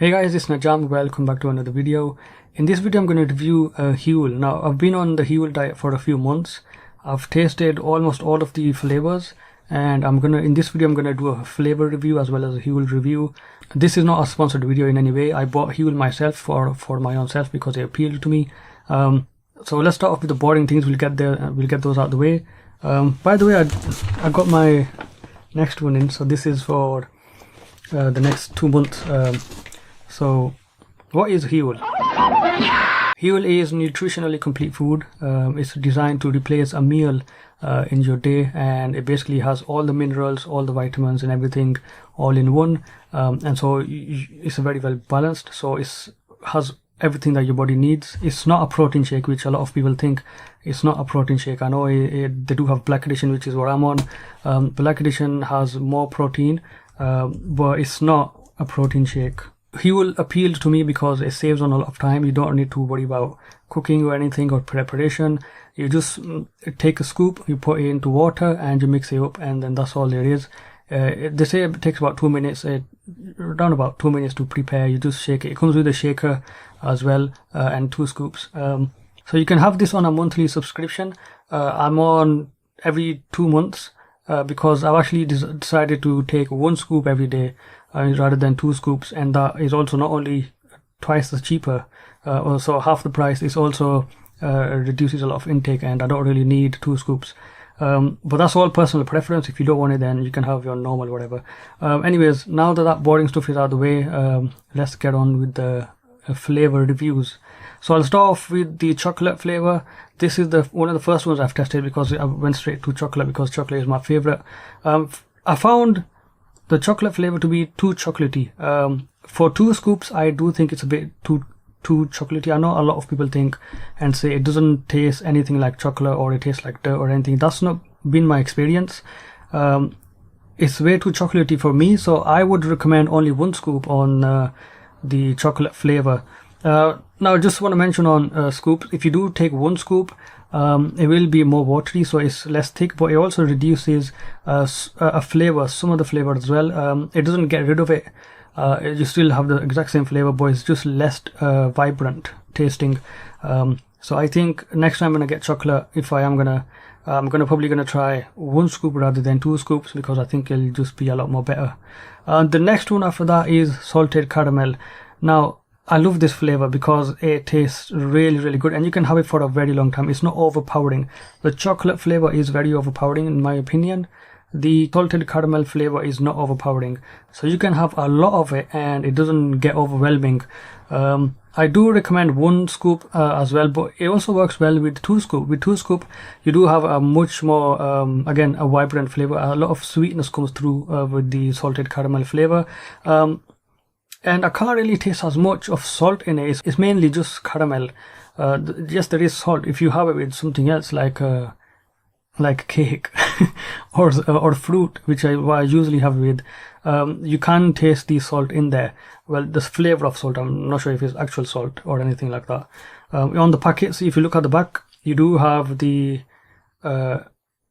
Hey guys, it's Najam. Welcome back to another video. In this video I'm going to review Huel. Now I've been on the Huel diet for a few months. I've tasted almost all of the flavors, and in this video I'm going to do a flavor review as well as a Huel review. This is not a sponsored video in any way. I bought Huel myself for my own self because they appealed to me. So let's start off with the boring things. We'll get those out of the way. By the way, I got my next one in, so this is for the next 2 months. So what is Huel? Huel is nutritionally complete food. It's designed to replace a meal in your day, and it basically has all the minerals, all the vitamins and everything all in one, and so it's very well balanced. So it has everything that your body needs. It's not a protein shake, which a lot of people think. It's not a protein shake. I know they do have Black Edition, which is what I'm on. Black Edition has more protein, but it's not a protein shake. Huel appealed to me because it saves on a lot of time. You don't need to worry about cooking or anything or preparation. You just take a scoop, you put it into water and you mix it up, and then that's all there is. They say it takes about 2 minutes, around about 2 minutes to prepare. You just shake it. It comes with a shaker as well, and 2 scoops. So you can have this on a monthly subscription. I'm on every 2 months because I've actually decided to take 1 scoop every day rather than 2 scoops, and that is also not only twice as cheaper, also half the price. Is also reduces a lot of intake, and I don't really need 2 scoops. But that's all personal preference. If you don't want it, then you can have your normal whatever. Anyways, now that boring stuff is out of the way, let's get on with the flavor reviews. So I'll start off with the chocolate flavor. This is one of the first ones I've tested because I went straight to chocolate because chocolate is my favorite. I found the chocolate flavor to be too chocolatey. For 2 scoops, I do think it's a bit too chocolatey. I know a lot of people think and say it doesn't taste anything like chocolate, or it tastes like dirt or anything. That's not been my experience. It's way too chocolatey for me, so I would recommend only 1 scoop on the chocolate flavor. Now I just want to mention on scoops, if you do take 1 scoop, it will be more watery, so it's less thick, but it also reduces a flavor, some of the flavor as well. It doesn't get rid of it. You still have the exact same flavor, but it's just less vibrant tasting. So I think next time when I get chocolate, if I'm probably gonna try 1 scoop rather than 2 scoops, because I think it'll just be a lot more better. The next one after that is salted caramel. Now I love this flavor because it tastes really good, and you can have it for a very long time. It's not overpowering. The chocolate flavor is very overpowering in my opinion. The salted caramel flavor is not overpowering, so you can have a lot of it and it doesn't get overwhelming. I do recommend 1 scoop as well, but it also works well with 2 scoop. With 2 scoop, you do have a much more, again, a vibrant flavor. A lot of sweetness comes through with the salted caramel flavor. And I can't really taste as much of salt in it. It's mainly just caramel. Yes, there is salt if you have it with something else like cake or fruit, which I usually have with. You can taste the salt in there. Well, the flavor of salt, I'm not sure if it's actual salt or anything like that. On the packet, see, if you look at the back, you do have the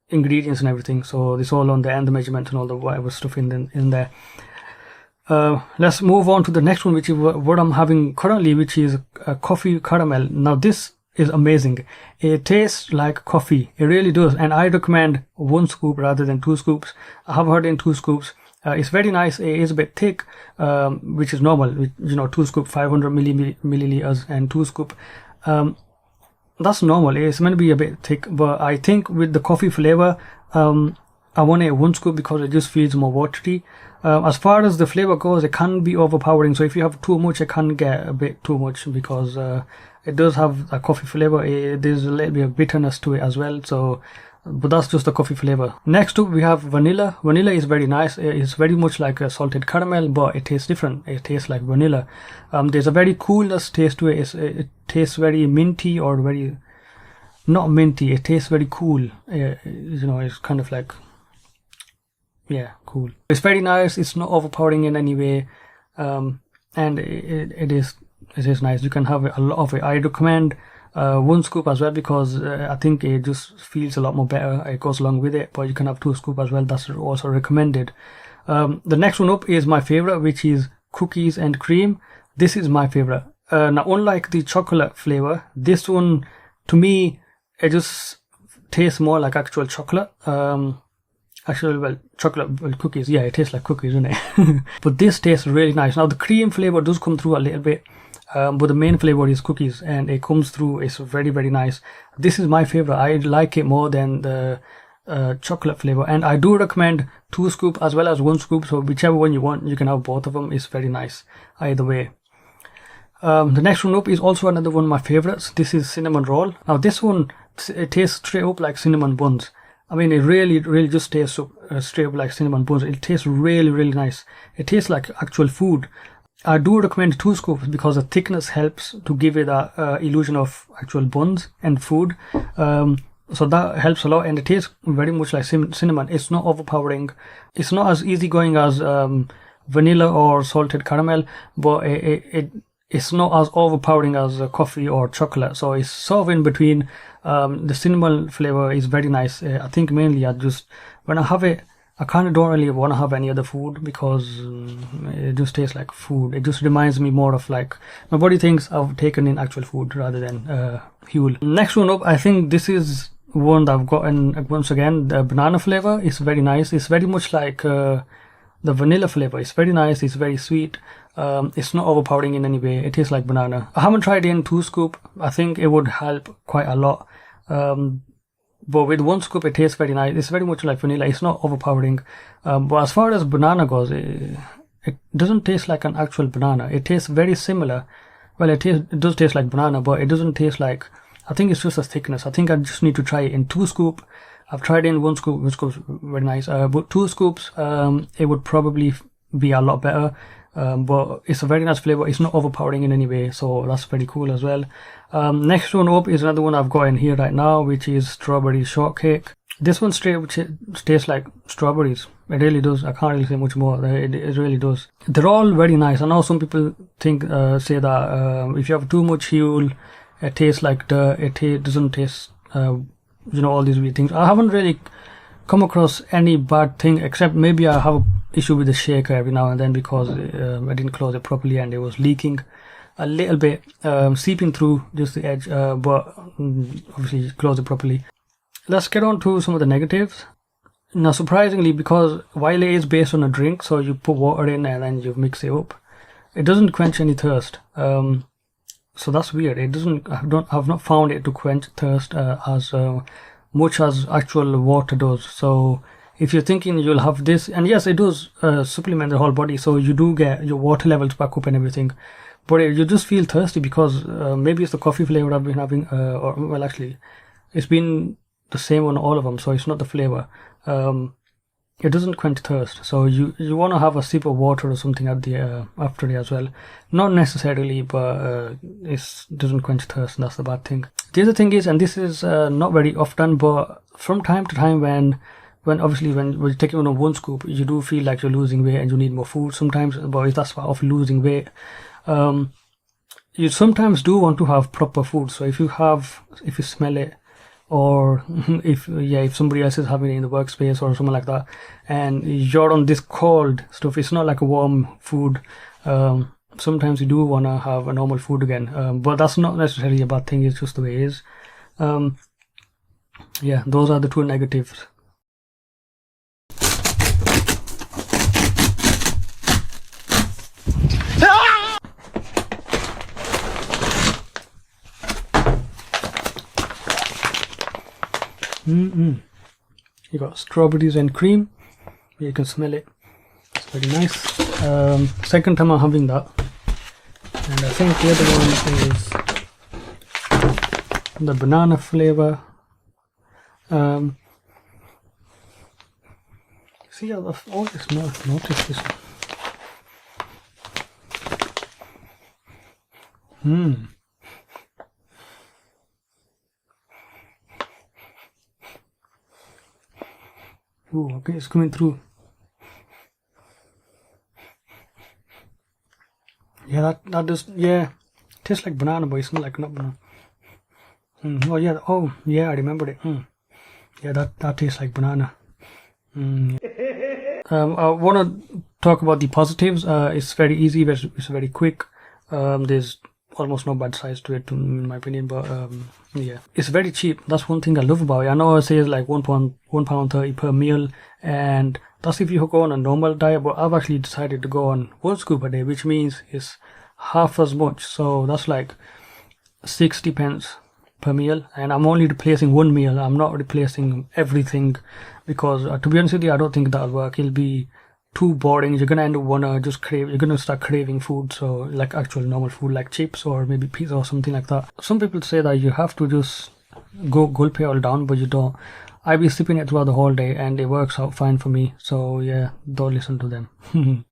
ingredients and everything, so it's all on there, and the measurements and all the whatever stuff in there. Let's move on to the next one, which is what I'm having currently, which is coffee caramel. Now this is amazing. It tastes like coffee. It really does, and I recommend 1 scoop rather than 2 scoops. I have heard in 2 scoops. It's very nice. It is a bit thick, which is normal. 2 scoop 500 milliliters and 2 scoop. That's normal. It's meant to be a bit thick, but I think with the coffee flavor, I want it 1 scoop because it just feels more watery. As far as the flavor goes, it can be overpowering. So if you have too much, it can get a bit too much because it does have a coffee flavor. There's a little bit of bitterness to it as well. So, but that's just the coffee flavor. Next up, we have vanilla. Vanilla is very nice. It's very much like a salted caramel, but it tastes different. It tastes like vanilla. There's a very coolness taste to it. It tastes very minty, or very not minty. It tastes very cool. It's kind of like, yeah, cool. It's very nice. It's not overpowering in any way, and it is nice. You can have a lot of it. I recommend 1 scoop as well because I think it just feels a lot more better. It goes along with it, but you can have 2 scoop as well. That's also recommended. The next one up is my favorite, which is cookies and cream. This is my favorite. Now, unlike the chocolate flavor, this one to me, it just tastes more like actual chocolate. Chocolate cookies. Yeah, it tastes like cookies, doesn't it? But this tastes really nice. Now, the cream flavor does come through a little bit, but the main flavor is cookies, and it comes through. It's very, very nice. This is my favorite. I like it more than the chocolate flavor, and I do recommend 2 scoops as well as 1 scoop. So whichever one you want, you can have both of them. It's very nice either way. The next one up is also another one of my favorites. This is cinnamon roll. Now this one, it tastes straight up like cinnamon buns. I mean, it really just tastes up, straight up like cinnamon buns. It tastes really nice. It tastes like actual food. I do recommend 2 scoops because the thickness helps to give it that illusion of actual buns and food. So that helps a lot, and it tastes very much like cinnamon. It's not overpowering. It's not as easygoing as vanilla or salted caramel, but it's not as overpowering as coffee or chocolate. So it's sort of in between. The cinnamon flavor is very nice. I think mainly when I have it, I kind of don't really want to have any other food because it just tastes like food. It just reminds me more of like, my body thinks I've taken in actual food rather than Huel. Next one up, I think this is one that I've gotten once again. The banana flavor is very nice. It's very much like the vanilla flavor. It's very nice. It's very sweet. It's not overpowering in any way. It tastes like banana. I haven't tried it in 2 scoop. I think it would help quite a lot. But with 1 scoop, it tastes very nice. It's very much like vanilla. It's not overpowering. But as far as banana goes, it doesn't taste like an actual banana. It tastes very similar. Well, it does taste like banana, but it doesn't taste like. I think it's just a thickness. I think I just need to try it in 2 scoop. I've tried it in 1 scoop, which goes very nice. But 2 scoops, it would probably be a lot better. But it's a very nice flavor. It's not overpowering in any way, so that's very cool as well. Next one up is another one I've got in here right now, which is strawberry shortcake. This one tastes like strawberries. It really does. I can't really say much more. It really does. They're all very nice. I know some people say that if you have too much Huel, it tastes like dirt. It doesn't taste, all these weird things. I haven't really come across any bad thing, except maybe I have an issue with the shaker every now and then because I didn't close it properly and it was leaking a little bit, seeping through just the edge, but obviously close it properly. Let's get on to some of the negatives. Now, surprisingly, because while it is based on a drink, so you put water in and then you mix it up, it doesn't quench any thirst. So that's weird. It doesn't. I've not found it to quench thirst as much as actual water does. So if you're thinking you'll have this, and yes, it does supplement the whole body, so you do get your water levels back up and everything, but you just feel thirsty because maybe it's the coffee flavor I've been having, or well, actually, it's been the same on all of them, so it's not the flavor. It doesn't quench thirst, so you want to have a sip of water or something at the after it as well. Not necessarily, but it doesn't quench thirst, and that's the bad thing. The other thing is, and this is not very often, but from time to time when obviously when you're taking on 1 scoop, you do feel like you're losing weight and you need more food sometimes, but if that's part of losing weight, you sometimes do want to have proper food. So if you smell it, or if somebody else is having it in the workspace or something like that, and you're on this cold stuff, it's not like a warm food. Sometimes you do want to have a normal food again, but that's not necessarily a bad thing. It's just the way it is. Yeah, those are the 2 negatives. You got strawberries and cream. You can smell it. It's very nice. Second time I'm having that, and I think the other one is the banana flavor. See, I've always noticed this one. Oh, okay, it's coming through. Yeah, that does, yeah, tastes like banana, but it's not banana. Oh yeah, I remembered it. Yeah, that tastes like banana. I want to talk about the positives. It's very easy, it's very quick. There's almost no bad size to it in my opinion, but yeah, it's very cheap. That's one thing I love about it. I know it says like £1.30 per meal, and that's if you go on a normal diet, but I've actually decided to go on 1 scoop a day, which means it's half as much, so that's like 60 pence per meal, and I'm only replacing one meal. I'm not replacing everything, because to be honest with you, I don't think that'll work. It'll be too boring. You're gonna end up you're gonna start craving food, so like actual normal food like chips or maybe pizza or something like that. Some people say that you have to just go gulp it all down, but you don't. I be sipping it throughout the whole day and it works out fine for me, so yeah, don't listen to them.